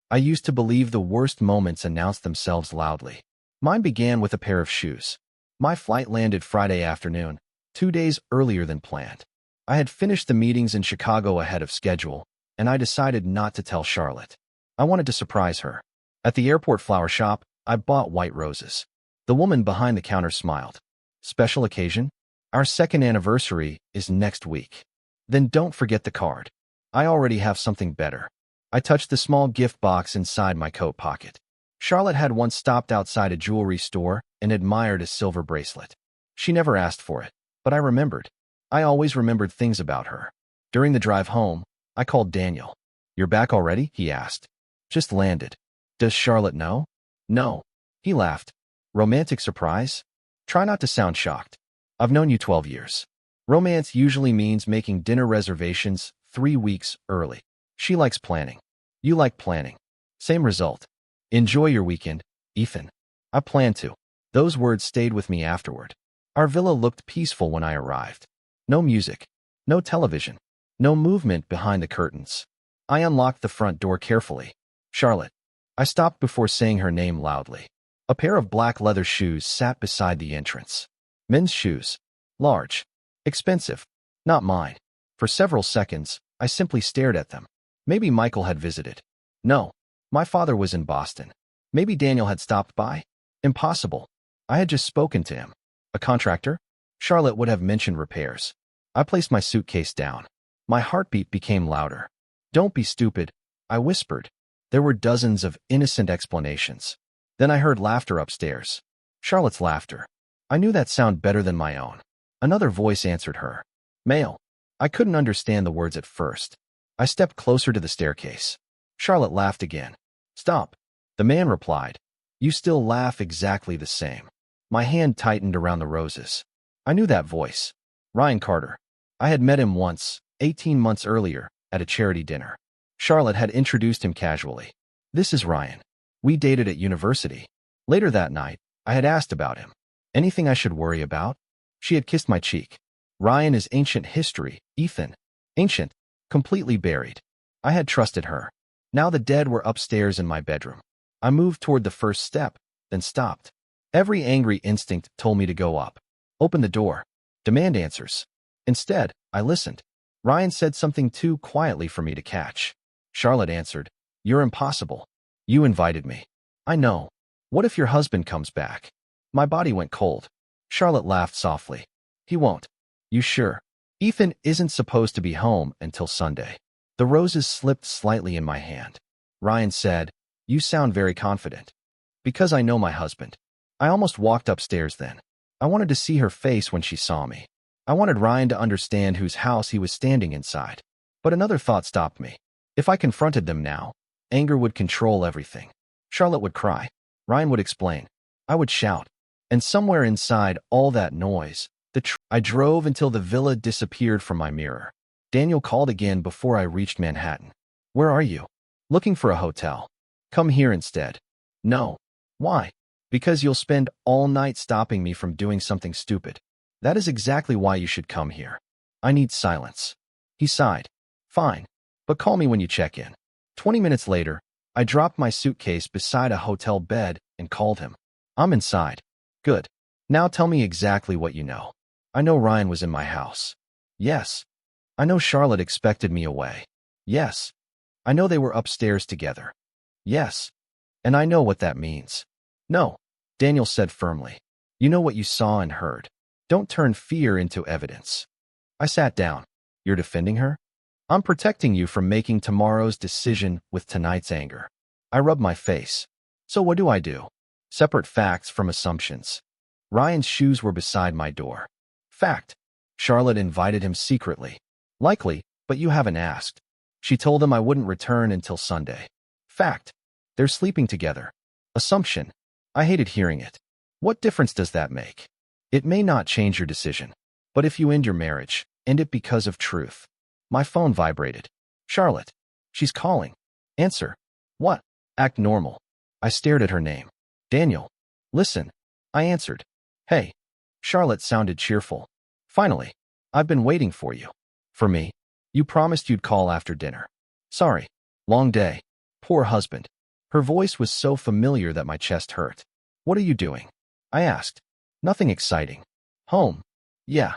I used to believe the worst moments announced themselves loudly. Mine began with a pair of shoes. My flight landed Friday afternoon, 2 days earlier than planned. I had finished the meetings in Chicago ahead of schedule, and I decided not to tell Charlotte. I wanted to surprise her. At the airport flower shop, I bought white roses. The woman behind the counter smiled. Special occasion? Our second anniversary is next week. Then don't forget the card. I already have something better. I touched the small gift box inside my coat pocket. Charlotte had once stopped outside a jewelry store and admired a silver bracelet. She never asked for it, but I remembered. I always remembered things about her. During the drive home, I called Daniel. "You're back already?" he asked. "Just landed." "Does Charlotte know?" "No." He laughed. "Romantic surprise?" Try not to sound shocked. I've known you 12 years. Romance usually means making dinner reservations 3 weeks early. She likes planning. You like planning. Same result. Enjoy your weekend, Ethan. I plan to. Those words stayed with me afterward. Our villa looked peaceful when I arrived. No music. No television. No movement behind the curtains. I unlocked the front door carefully. "Charlotte." I stopped before saying her name loudly. A pair of black leather shoes sat beside the entrance. Men's shoes. Large. Expensive. Not mine. For several seconds, I simply stared at them. Maybe Michael had visited. No. My father was in Boston. Maybe Daniel had stopped by. Impossible. I had just spoken to him. A contractor? Charlotte would have mentioned repairs. I placed my suitcase down. My heartbeat became louder. "Don't be stupid," I whispered. There were dozens of innocent explanations. Then I heard laughter upstairs. Charlotte's laughter. I knew that sound better than my own. Another voice answered her. Male. I couldn't understand the words at first. I stepped closer to the staircase. Charlotte laughed again. "Stop." The man replied. "You still laugh exactly the same." My hand tightened around the roses. I knew that voice. Ryan Carter. I had met him once, 18 months earlier, at a charity dinner. Charlotte had introduced him casually. "This is Ryan. We dated at university." Later that night, I had asked about him. "Anything I should worry about?" She had kissed my cheek. "Ryan is ancient history, Ethan." Ancient. Completely buried. I had trusted her. Now the dead were upstairs in my bedroom. I moved toward the first step, then stopped. Every angry instinct told me to go up. Open the door. Demand answers. Instead, I listened. Ryan said something too quietly for me to catch. Charlotte answered, "You're impossible. You invited me." "I know. What if your husband comes back?" My body went cold. Charlotte laughed softly. "He won't." "You sure?" "Ethan isn't supposed to be home until Sunday." The roses slipped slightly in my hand. Ryan said, "You sound very confident." "Because I know my husband." I almost walked upstairs then. I wanted to see her face when she saw me. I wanted Ryan to understand whose house he was standing inside. But another thought stopped me. If I confronted them now, anger would control everything. Charlotte would cry. Ryan would explain. I would shout. And somewhere inside all that noise, I drove until the villa disappeared from my mirror. Daniel called again before I reached Manhattan. "Where are you?" "Looking for a hotel." "Come here instead." "No." "Why?" "Because you'll spend all night stopping me from doing something stupid." "That is exactly why you should come here." "I need silence." He sighed. "Fine. But call me when you check in." 20 minutes later, I dropped my suitcase beside a hotel bed and called him. "I'm inside." "Good. Now tell me exactly what you know." "I know Ryan was in my house." "Yes." "I know Charlotte expected me away." "Yes." "I know they were upstairs together." "Yes." "And I know what that means." "No," Daniel said firmly. "You know what you saw and heard. Don't turn fear into evidence." I sat down. "You're defending her?" "I'm protecting you from making tomorrow's decision with tonight's anger." I rubbed my face. "So what do I do?" "Separate facts from assumptions." Ryan's shoes were beside my door. "Fact. Charlotte invited him secretly." "Likely, but you haven't asked." "She told him I wouldn't return until Sunday." "Fact. They're sleeping together." "Assumption." I hated hearing it. "What difference does that make?" "It may not change your decision. But if you end your marriage, end it because of truth." My phone vibrated. "Charlotte." "She's calling." "Answer." "What?" "Act normal." I stared at her name. "Daniel." "Listen." I answered. "Hey." Charlotte sounded cheerful. "Finally. I've been waiting for you." "For me?" "You promised you'd call after dinner." "Sorry. Long day." "Poor husband." Her voice was so familiar that my chest hurt. What are you doing? I asked. Nothing exciting. Home. Yeah.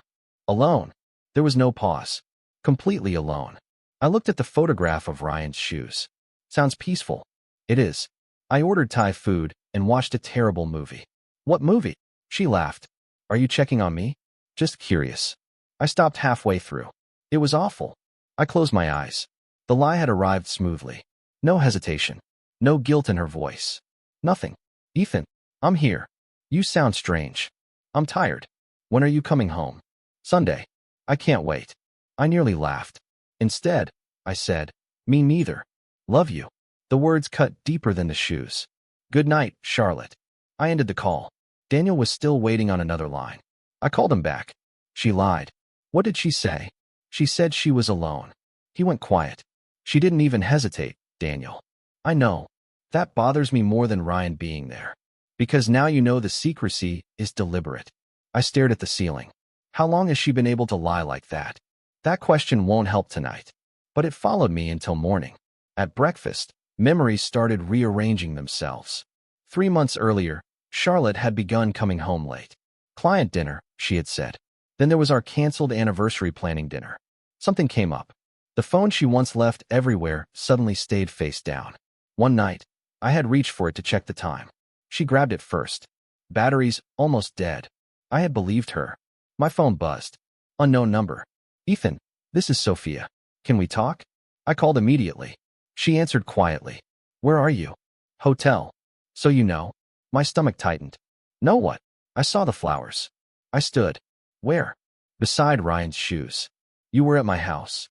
Alone. There was no pause. Completely alone. I looked at the photograph of Ryan's shoes. Sounds peaceful. It is. I ordered Thai food and watched a terrible movie. What movie? She laughed. Are you checking on me? Just curious. I stopped halfway through. It was awful. I closed my eyes. The lie had arrived smoothly. No hesitation. No guilt in her voice. Nothing. Ethan, I'm here. You sound strange. I'm tired. When are you coming home? Sunday. I can't wait. I nearly laughed. Instead, I said, me neither. Love you. The words cut deeper than the shoes. Good night, Charlotte. I ended the call. Daniel was still waiting on another line. I called him back. She lied. What did she say? She said she was alone. He went quiet. She didn't even hesitate, Daniel. I know. That bothers me more than Ryan being there. Because now you know the secrecy is deliberate. I stared at the ceiling. How long has she been able to lie like that? That question won't help tonight. But it followed me until morning. At breakfast, memories started rearranging themselves. 3 months earlier, Charlotte had begun coming home late. Client dinner, she had said. Then there was our canceled anniversary planning dinner. Something came up. The phone she once left everywhere suddenly stayed face down. One night, I had reached for it to check the time. She grabbed it first. Batteries almost dead. I had believed her. My phone buzzed. Unknown number. Ethan, this is Sophia. Can we talk? I called immediately. She answered quietly. Where are you? Hotel. So you know. My stomach tightened. Know what? I saw the flowers. I stood. Where? Beside Ryan's shoes. You were at my house.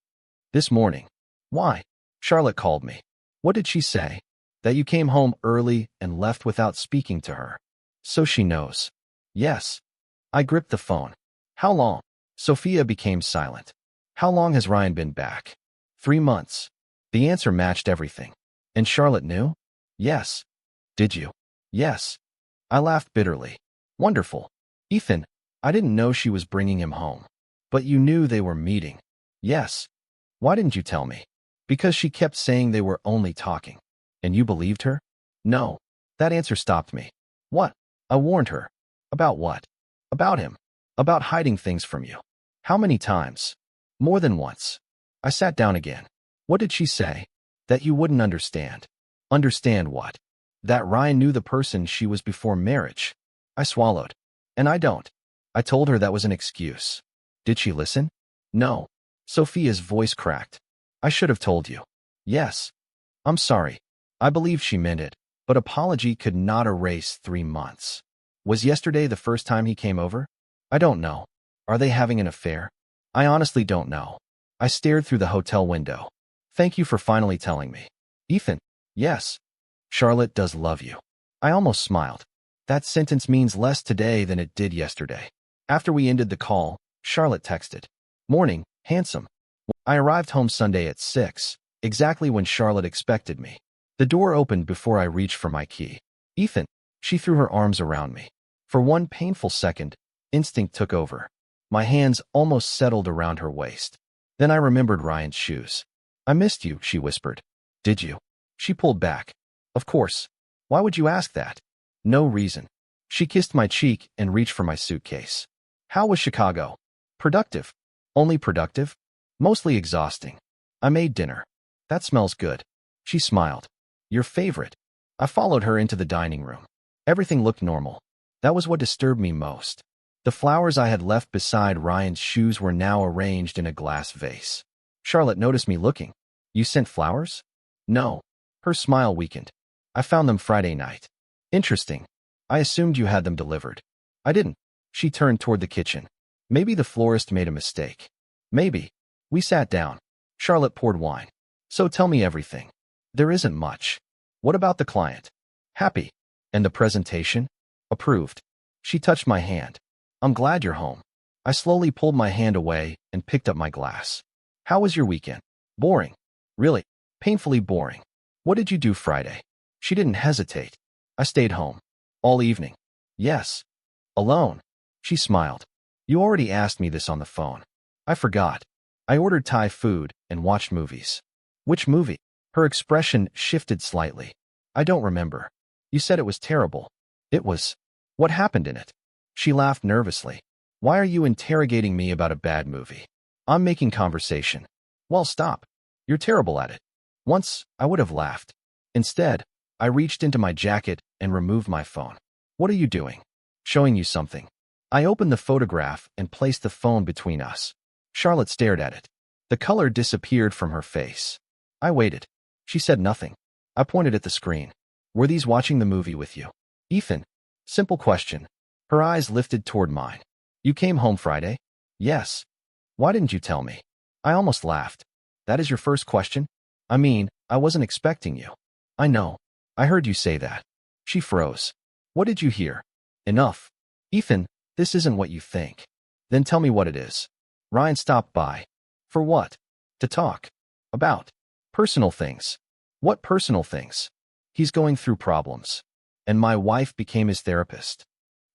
This morning. Why? Charlotte called me. What did she say? That you came home early and left without speaking to her. So she knows. Yes. I gripped the phone. How long? Sophia became silent. How long has Ryan been back? 3 months. The answer matched everything. And Charlotte knew? Yes. Did you? Yes. I laughed bitterly. Wonderful. Ethan, I didn't know she was bringing him home. But you knew they were meeting. Yes. Why didn't you tell me? Because she kept saying they were only talking. And you believed her? No. That answer stopped me. What? I warned her. About what? About him. About hiding things from you. How many times? More than once. I sat down again. What did she say? That you wouldn't understand. Understand what? That Ryan knew the person she was before marriage. I swallowed. And I don't. I told her that was an excuse. Did she listen? No. Sophia's voice cracked. I should have told you. Yes. I'm sorry. I believe she meant it, but apology could not erase 3 months. Was yesterday the first time he came over? I don't know. Are they having an affair? I honestly don't know. I stared through the hotel window. Thank you for finally telling me. Ethan? Yes. Charlotte does love you. I almost smiled. That sentence means less today than it did yesterday. After we ended the call, Charlotte texted. Morning, handsome. I arrived home Sunday at 6, exactly when Charlotte expected me. The door opened before I reached for my key. Ethan. She threw her arms around me. For one painful second, instinct took over. My hands almost settled around her waist. Then I remembered Ryan's shoes. I missed you, she whispered. Did you? She pulled back. Of course. Why would you ask that? No reason. She kissed my cheek and reached for my suitcase. How was Chicago? Productive. Only productive? Mostly exhausting. I made dinner. That smells good. She smiled. Your favorite. I followed her into the dining room. Everything looked normal. That was what disturbed me most. The flowers I had left beside Ryan's shoes were now arranged in a glass vase. Charlotte noticed me looking. You sent flowers? No. Her smile weakened. I found them Friday night. Interesting. I assumed you had them delivered. I didn't. She turned toward the kitchen. Maybe the florist made a mistake. Maybe. We sat down. Charlotte poured wine. So tell me everything. There isn't much. What about the client? Happy. And the presentation? Approved. She touched my hand. I'm glad you're home. I slowly pulled my hand away and picked up my glass. How was your weekend? Boring. Really? Painfully boring. What did you do Friday? She didn't hesitate. I stayed home. All evening. Yes. Alone. She smiled. You already asked me this on the phone. I forgot. I ordered Thai food and watched movies. Which movie? Her expression shifted slightly. I don't remember. You said it was terrible. It was. What happened in it? She laughed nervously. Why are you interrogating me about a bad movie? I'm making conversation. Well, stop. You're terrible at it. Once, I would have laughed. Instead, I reached into my jacket and removed my phone. What are you doing? Showing you something. I opened the photograph and placed the phone between us. Charlotte stared at it. The color disappeared from her face. I waited. She said nothing. I pointed at the screen. Were these watching the movie with you? Ethan. Simple question. Her eyes lifted toward mine. You came home Friday? Yes. Why didn't you tell me? I almost laughed. That is your first question? I mean, I wasn't expecting you. I know. I heard you say that. She froze. What did you hear? Enough. Ethan, this isn't what you think. Then tell me what it is. Ryan stopped by. For what? To talk. About. Personal things. What personal things? He's going through problems. And my wife became his therapist.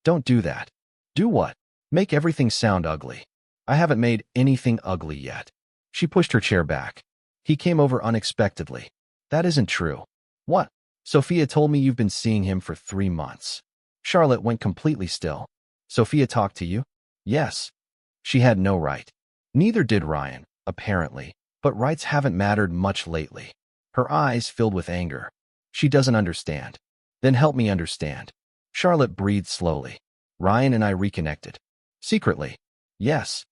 Don't do that. Do what? Make everything sound ugly. I haven't made anything ugly yet. She pushed her chair back. He came over unexpectedly. That isn't true. What? Sophia told me you've been seeing him for 3 months. Charlotte went completely still. Sophia talked to you? Yes. She had no right. Neither did Ryan, apparently, but rights haven't mattered much lately. Her eyes filled with anger. She doesn't understand. Then help me understand. Charlotte breathed slowly. Ryan and I reconnected. Secretly. Yes.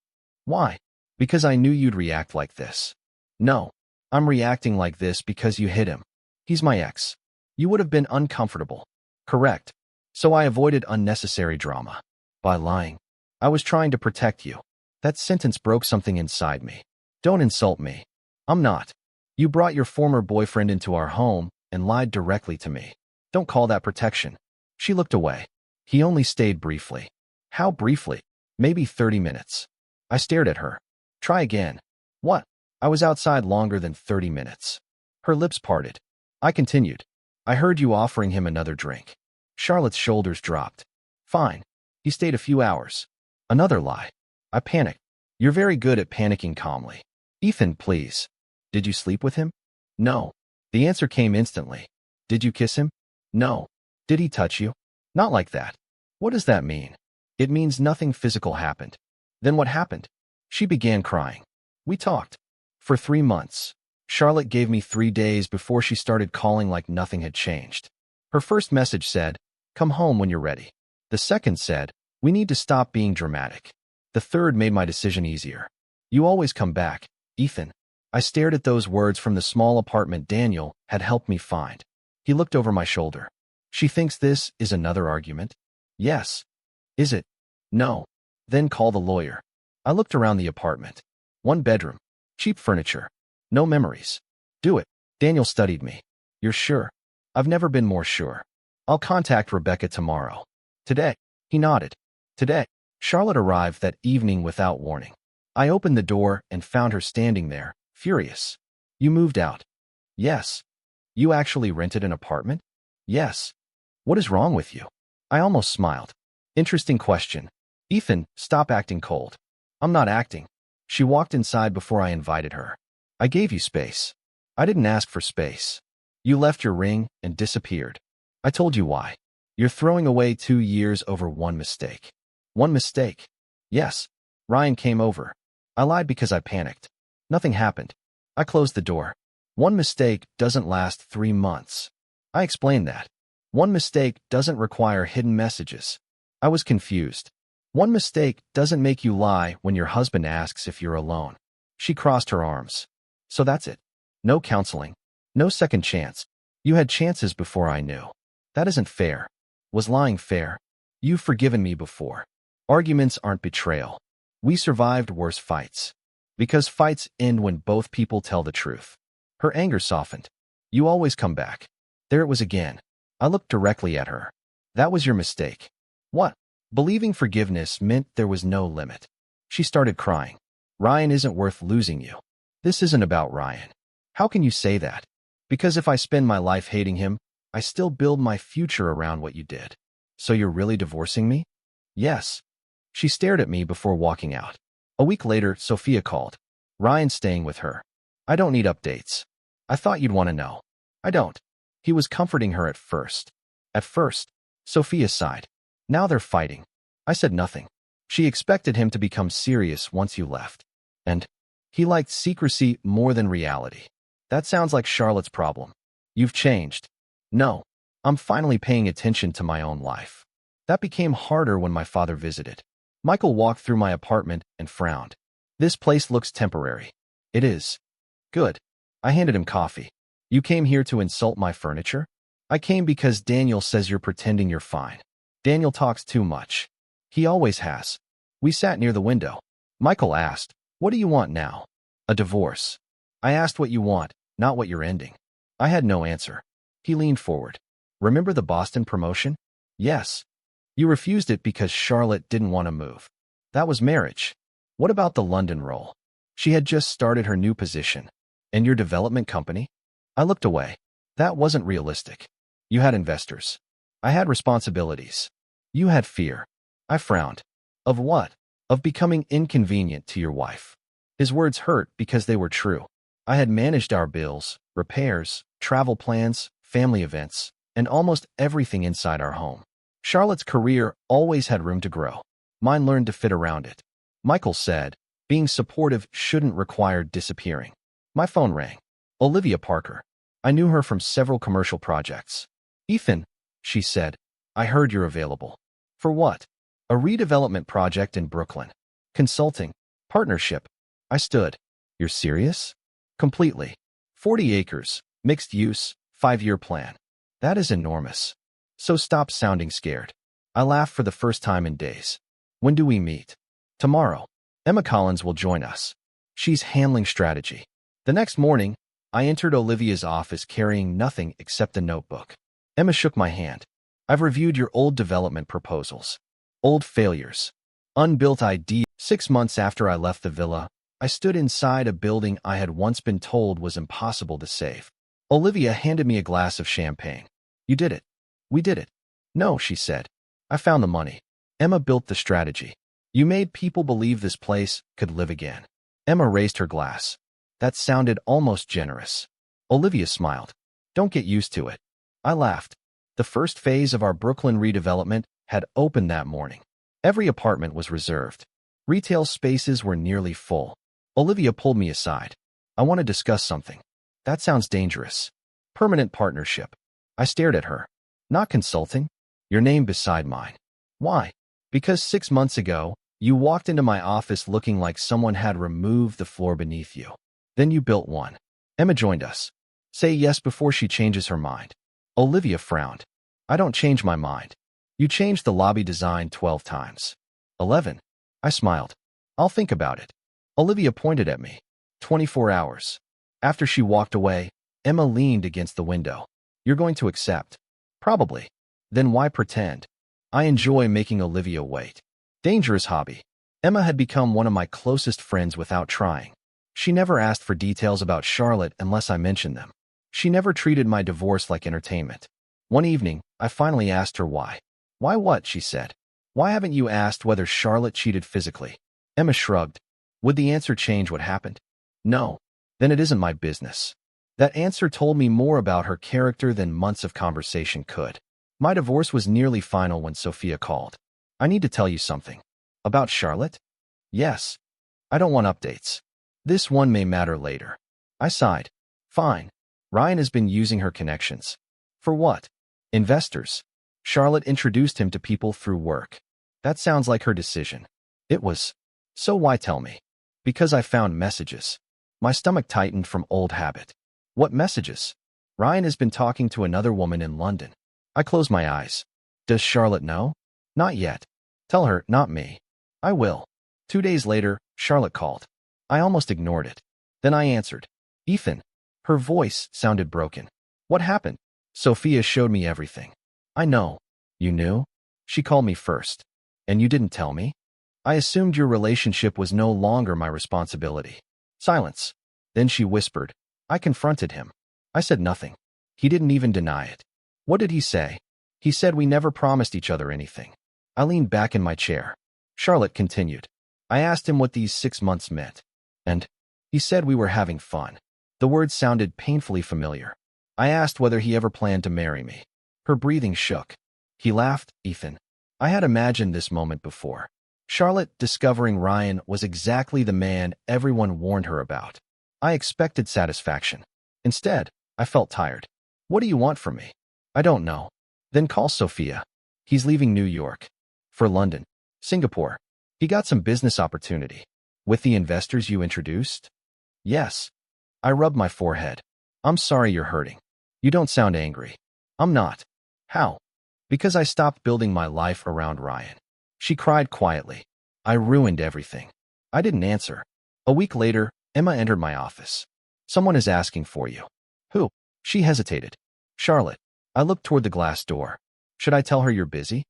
Why? Because I knew you'd react like this. No. I'm reacting like this because you hit him. He's my ex. You would have been uncomfortable. Correct. So I avoided unnecessary drama. By lying. I was trying to protect you. That sentence broke something inside me. Don't insult me. I'm not. You brought your former boyfriend into our home and lied directly to me. Don't call that protection. She looked away. He only stayed briefly. How briefly? Maybe 30 minutes. I stared at her. Try again. What? I was outside longer than 30 minutes. Her lips parted. I continued. I heard you offering him another drink. Charlotte's shoulders dropped. Fine. He stayed a few hours. Another lie. I panicked. You're very good at panicking calmly. Ethan, please. Did you sleep with him? No. The answer came instantly. Did you kiss him? No. Did he touch you? Not like that. What does that mean? It means nothing physical happened. Then what happened? She began crying. We talked. For 3 months. Charlotte gave me 3 days before she started calling like nothing had changed. Her first message said, come home when you're ready. The second said, we need to stop being dramatic. The third made my decision easier. You always come back, Ethan. I stared at those words from the small apartment Daniel had helped me find. He looked over my shoulder. She thinks this is another argument? Yes. Is it? No. Then call the lawyer. I looked around the apartment. 1 bedroom. Cheap furniture. No memories. Do it. Daniel studied me. You're sure? I've never been more sure. I'll contact Rebecca tomorrow. Today. He nodded. Today. Charlotte arrived that evening without warning. I opened the door and found her standing there, furious. You moved out. Yes. You actually rented an apartment? Yes. What is wrong with you? I almost smiled. Interesting question. Ethan, stop acting cold. I'm not acting. She walked inside before I invited her. I gave you space. I didn't ask for space. You left your ring and disappeared. I told you why. You're throwing away 2 years over 1 mistake. 1 mistake? Yes. Ryan came over. I lied because I panicked. Nothing happened. I closed the door. 1 mistake doesn't last 3 months. I explained that. 1 mistake doesn't require hidden messages. I was confused. 1 mistake doesn't make you lie when your husband asks if you're alone. She crossed her arms. So that's it. No counseling. No second chance. You had chances before I knew. That isn't fair. Was lying fair? You've forgiven me before. Arguments aren't betrayal. We survived worse fights. Because fights end when both people tell the truth. Her anger softened. You always come back. There it was again. I looked directly at her. That was your mistake. What? Believing forgiveness meant there was no limit. She started crying. Ryan isn't worth losing you. This isn't about Ryan. How can you say that? Because if I spend my life hating him, I still build my future around what you did. So you're really divorcing me? Yes. She stared at me before walking out. A week later, Sophia called. Ryan's staying with her. I don't need updates. I thought you'd want to know. I don't. He was comforting her at first. At first, Sophia sighed. Now they're fighting. I said nothing. She expected him to become serious once you left. And he liked secrecy more than reality. That sounds like Charlotte's problem. You've changed. No, I'm finally paying attention to my own life. That became harder when my father visited. Michael walked through my apartment and frowned. This place looks temporary. It is. Good. I handed him coffee. You came here to insult my furniture? I came because Daniel says you're pretending you're fine. Daniel talks too much. He always has. We sat near the window. Michael asked, "What do you want now?" "A divorce." I asked what you want, not what you're ending. I had no answer. He leaned forward. "Remember the Boston promotion?" "Yes." "You refused it because Charlotte didn't want to move. That was marriage. What about the London role?" She had just started her new position. "And your development company?" I looked away. That wasn't realistic. You had investors. I had responsibilities. You had fear. I frowned. Of what? Of becoming inconvenient to your wife. His words hurt because they were true. I had managed our bills, repairs, travel plans, family events, and almost everything inside our home. Charlotte's career always had room to grow. Mine learned to fit around it. Michael said, being supportive shouldn't require disappearing. My phone rang. Olivia Parker. I knew her from several commercial projects. "Ethan," she said, "I heard you're available." "For what?" "A redevelopment project in Brooklyn. Consulting. Partnership." I stood. "You're serious?" "Completely. 40 acres, mixed use, 5-year plan. That is enormous. So stop sounding scared." I laughed for the first time in days. "When do we meet?" "Tomorrow. Emma Collins will join us. She's handling strategy." The next morning, I entered Olivia's office carrying nothing except a notebook. Emma shook my hand. "I've reviewed your old development proposals. Old failures. Unbuilt ideas." 6 months after I left the villa, I stood inside a building I had once been told was impossible to save. Olivia handed me a glass of champagne. "You did it." "We did it." "No," she said. "I found the money. Emma built the strategy. You made people believe this place could live again." Emma raised her glass. That sounded almost generous. Olivia smiled. "Don't get used to it." I laughed. The first phase of our Brooklyn redevelopment had opened that morning. Every apartment was reserved. Retail spaces were nearly full. Olivia pulled me aside. "I want to discuss something." "That sounds dangerous." "Permanent partnership." I stared at her. "Not consulting?" "Your name beside mine." "Why?" "Because 6 months ago, you walked into my office looking like someone had removed the floor beneath you. Then you built one." Emma joined us. "Say yes before she changes her mind." Olivia frowned. "I don't change my mind. You changed the lobby design 12 times. 11. I smiled. "I'll think about it." Olivia pointed at me. 24 hours. After she walked away, Emma leaned against the window. "You're going to accept." "Probably." "Then why pretend?" I enjoy making Olivia wait. Dangerous hobby. Emma had become one of my closest friends without trying. She never asked for details about Charlotte unless I mentioned them. She never treated my divorce like entertainment. One evening, I finally asked her why. "Why what?" she said. "Why haven't you asked whether Charlotte cheated physically?" Emma shrugged. Would the answer change what happened? No. Then it isn't my business. That answer told me more about her character than months of conversation could. My divorce was nearly final when Sophia called. "I need to tell you something." "About Charlotte?" "Yes. I don't want updates. This one may matter later." I sighed. "Fine. Ryan has been using her connections." "For what?" "Investors. Charlotte introduced him to people through work." "That sounds like her decision." "It was." "So why tell me?" "Because I found messages." My stomach tightened from old habit. "What messages?" "Ryan has been talking to another woman in London." I closed my eyes. "Does Charlotte know?" "Not yet." "Tell her, not me." "I will." 2 days later, Charlotte called. I almost ignored it. Then I answered. "Ethan." Her voice sounded broken. "What happened?" "Sophia showed me everything." "I know." "You knew?" "She called me first." "And you didn't tell me?" "I assumed your relationship was no longer my responsibility." Silence. Then she whispered. I confronted him. I said nothing. He didn't even deny it. "What did he say?" "He said we never promised each other anything." I leaned back in my chair. Charlotte continued. "I asked him what these 6 months meant. And he said we were having fun." The words sounded painfully familiar. I asked whether he ever planned to marry me. Her breathing shook. He laughed. Ethan, I had imagined this moment before. Charlotte discovering Ryan was exactly the man everyone warned her about. I expected satisfaction. Instead, I felt tired. What do you want from me? I don't know. Then call Sophia. He's leaving New York. For London. Singapore. He got some business opportunity. With the investors you introduced? Yes. I rubbed my forehead. I'm sorry you're hurting. You don't sound angry. I'm not. How? Because I stopped building my life around Ryan. She cried quietly. I ruined everything. I didn't answer. A week later, Emma entered my office. Someone is asking for you. Who? She hesitated. Charlotte. I looked toward the glass door. Should I tell her you're busy?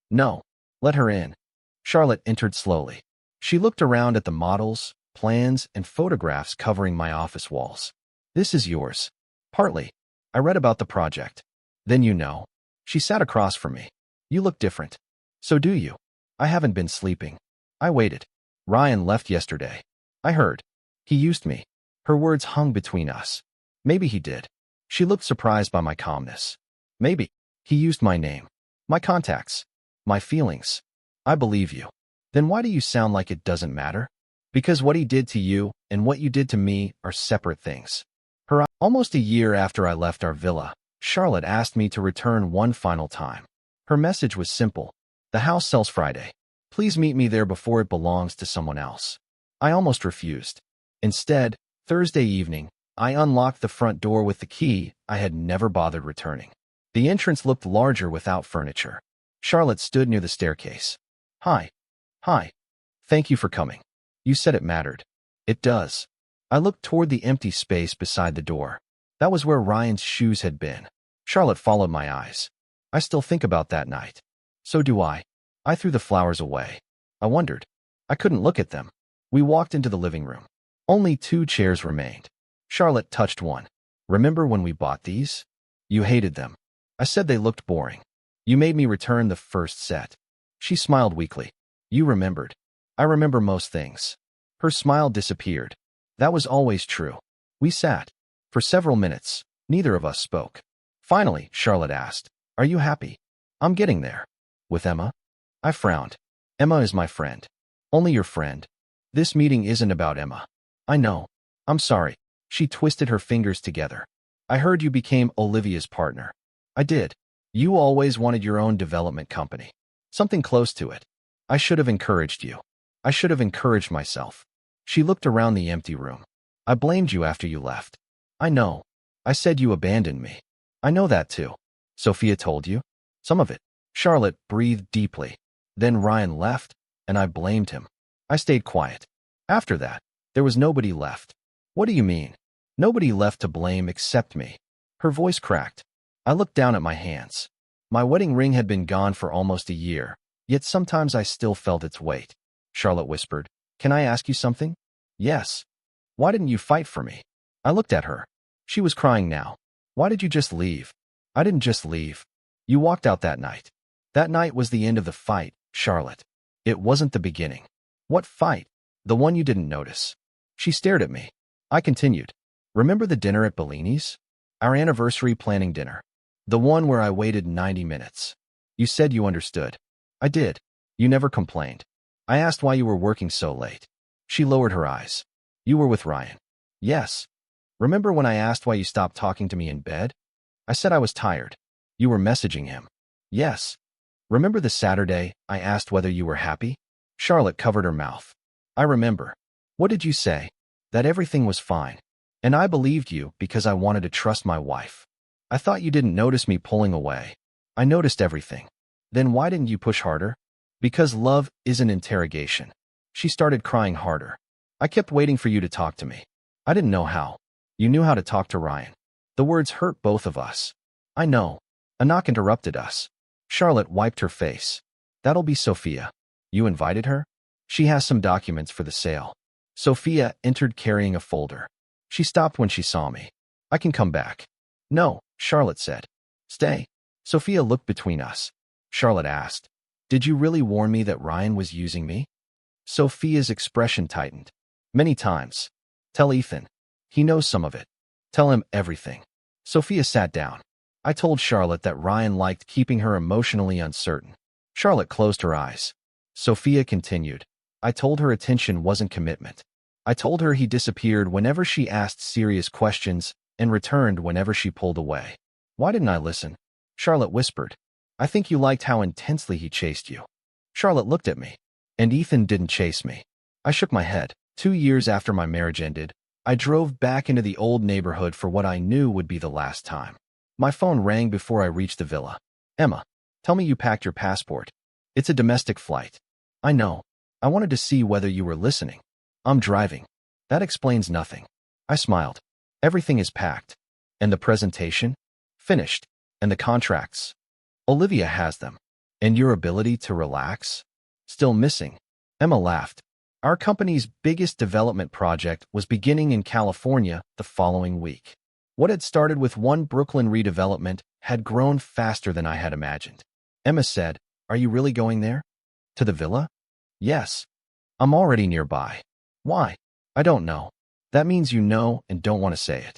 No. Let her in. Charlotte entered slowly. She looked around at the models, plans, and photographs covering my office walls. This is yours. Partly. I read about the project. Then you know. She sat across from me. You look different. So do you. I haven't been sleeping. I waited. Ryan left yesterday. I heard. He used me. Her words hung between us. Maybe he did. She looked surprised by my calmness. Maybe. He used my name. My contacts. My feelings. I believe you. Then why do you sound like it doesn't matter? Because what he did to you and what you did to me are separate things. Almost a year after I left our villa, Charlotte asked me to return one final time. Her message was simple. The house sells Friday. Please meet me there before it belongs to someone else. I almost refused. Instead, Thursday evening, I unlocked the front door with the key I had never bothered returning. The entrance looked larger without furniture. Charlotte stood near the staircase. Hi. Hi. Thank you for coming. You said it mattered. It does. I looked toward the empty space beside the door. That was where Ryan's shoes had been. Charlotte followed my eyes. I still think about that night. So do I. I threw the flowers away. I wondered. I couldn't look at them. We walked into the living room. Only 2 chairs remained. Charlotte touched one. Remember when we bought these? You hated them. I said they looked boring. You made me return the first set. She smiled weakly. You remembered. I remember most things. Her smile disappeared. That was always true. We sat. For several minutes, neither of us spoke. Finally, Charlotte asked, Are you happy? I'm getting there. With Emma? I frowned. Emma is my friend. Only your friend. This meeting isn't about Emma. I know. I'm sorry. She twisted her fingers together. I heard you became Olivia's partner. I did. You always wanted your own development company. Something close to it. I should have encouraged you. I should have encouraged myself. She looked around the empty room. I blamed you after you left. I know. I said you abandoned me. I know that too. Sophia told you? Some of it. Charlotte breathed deeply. Then Ryan left, and I blamed him. I stayed quiet. After that, there was nobody left. What do you mean? Nobody left to blame except me. Her voice cracked. I looked down at my hands. My wedding ring had been gone for almost a year, yet sometimes I still felt its weight. Charlotte whispered, Can I ask you something? Yes. Why didn't you fight for me? I looked at her. She was crying now. Why did you just leave? I didn't just leave. You walked out that night. That night was the end of the fight, Charlotte. It wasn't the beginning. What fight? The one you didn't notice. She stared at me. I continued. Remember the dinner at Bellini's? Our anniversary planning dinner. The one where I waited 90 minutes. You said you understood. I did. You never complained. I asked why you were working so late. She lowered her eyes. You were with Ryan. Yes. Remember when I asked why you stopped talking to me in bed? I said I was tired. You were messaging him. Yes. Remember the Saturday I asked whether you were happy? Charlotte covered her mouth. I remember. What did you say? That everything was fine. And I believed you because I wanted to trust my wife. I thought you didn't notice me pulling away. I noticed everything. Then why didn't you push harder? Because love is an interrogation. She started crying harder. I kept waiting for you to talk to me. I didn't know how. You knew how to talk to Ryan. The words hurt both of us. I know. A knock interrupted us. Charlotte wiped her face. That'll be Sophia. You invited her? She has some documents for the sale. Sophia entered carrying a folder. She stopped when she saw me. I can come back. No, Charlotte said. Stay. Sophia looked between us. Charlotte asked, Did you really warn me that Ryan was using me? Sophia's expression tightened. Many times. Tell Ethan. He knows some of it. Tell him everything. Sophia sat down. I told Charlotte that Ryan liked keeping her emotionally uncertain. Charlotte closed her eyes. Sophia continued. I told her attention wasn't commitment. I told her he disappeared whenever she asked serious questions and returned whenever she pulled away. Why didn't I listen? Charlotte whispered. I think you liked how intensely he chased you. Charlotte looked at me. And Ethan didn't chase me. I shook my head. 2 years after my marriage ended, I drove back into the old neighborhood for what I knew would be the last time. My phone rang before I reached the villa. Emma, tell me you packed your passport. It's a domestic flight. I know. I wanted to see whether you were listening. I'm driving. That explains nothing. I smiled. Everything is packed. And the presentation? Finished. And the contracts? Olivia has them. And your ability to relax? Still missing. Emma laughed. Our company's biggest development project was beginning in California the following week. What had started with one Brooklyn redevelopment had grown faster than I had imagined. Emma said, Are you really going there? To the villa? Yes. I'm already nearby. Why? I don't know. That means you know and don't want to say it.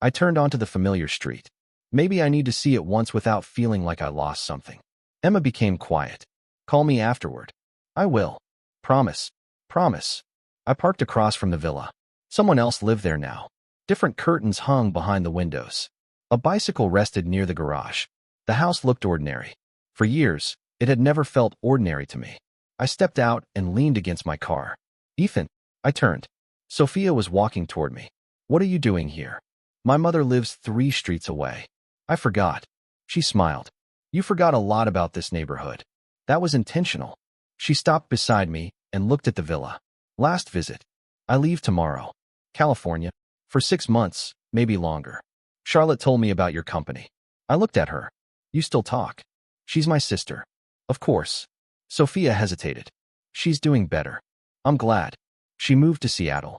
I turned onto the familiar street. Maybe I need to see it once without feeling like I lost something. Emma became quiet. Call me afterward. I will. Promise. Promise. I parked across from the villa. Someone else lived there now. Different curtains hung behind the windows. A bicycle rested near the garage. The house looked ordinary. For years, it had never felt ordinary to me. I stepped out and leaned against my car. Ethan, I turned. Sophia was walking toward me. What are you doing here? My mother lives 3 streets away. I forgot. She smiled. You forgot a lot about this neighborhood. That was intentional. She stopped beside me and looked at the villa. Last visit. I leave tomorrow. California. For 6 months, maybe longer. Charlotte told me about your company. I looked at her. You still talk. She's my sister. Of course. Sophia hesitated. She's doing better. I'm glad. She moved to Seattle.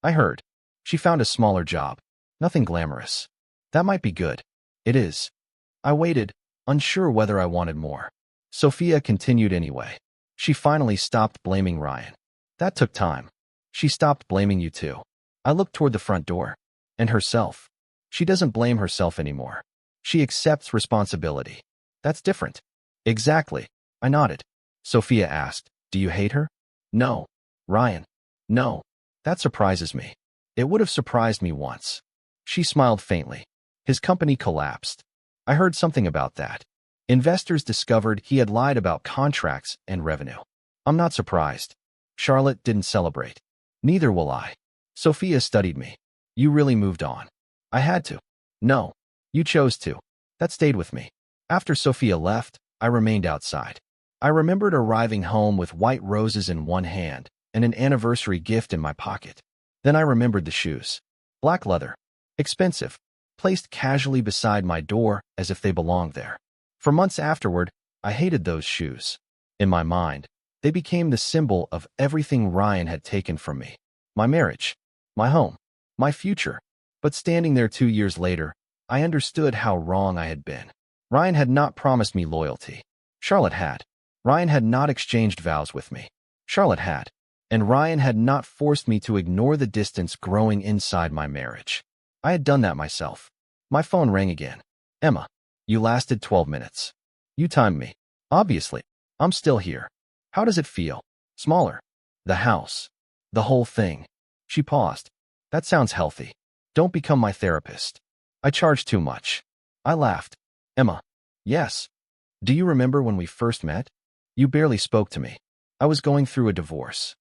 I heard. She found a smaller job. Nothing glamorous. That might be good. It is. I waited, unsure whether I wanted more. Sophia continued anyway. She finally stopped blaming Ryan. That took time. She stopped blaming you too. I looked toward the front door. And herself. She doesn't blame herself anymore. She accepts responsibility. That's different. Exactly. I nodded. Sophia asked, Do you hate her? No. Ryan. No. That surprises me. It would have surprised me once. She smiled faintly. His company collapsed. I heard something about that. Investors discovered he had lied about contracts and revenue. I'm not surprised. Charlotte didn't celebrate. Neither will I. Sophia studied me. You really moved on. I had to. No. You chose to. That stayed with me. After Sophia left, I remained outside. I remembered arriving home with white roses in one hand and an anniversary gift in my pocket. Then I remembered the shoes. Black leather. Expensive. Placed casually beside my door as if they belonged there. For months afterward, I hated those shoes. In my mind, they became the symbol of everything Ryan had taken from me. My marriage. My home. My future. But standing there 2 years later, I understood how wrong I had been. Ryan had not promised me loyalty. Charlotte had. Ryan had not exchanged vows with me. Charlotte had. And Ryan had not forced me to ignore the distance growing inside my marriage. I had done that myself. My phone rang again. Emma, you lasted 12 minutes. You timed me. Obviously, I'm still here. How does it feel? Smaller. The house. The whole thing. She paused. That sounds healthy. Don't become my therapist. I charge too much. I laughed. Emma. Yes. Do you remember when we first met? You barely spoke to me. I was going through a divorce.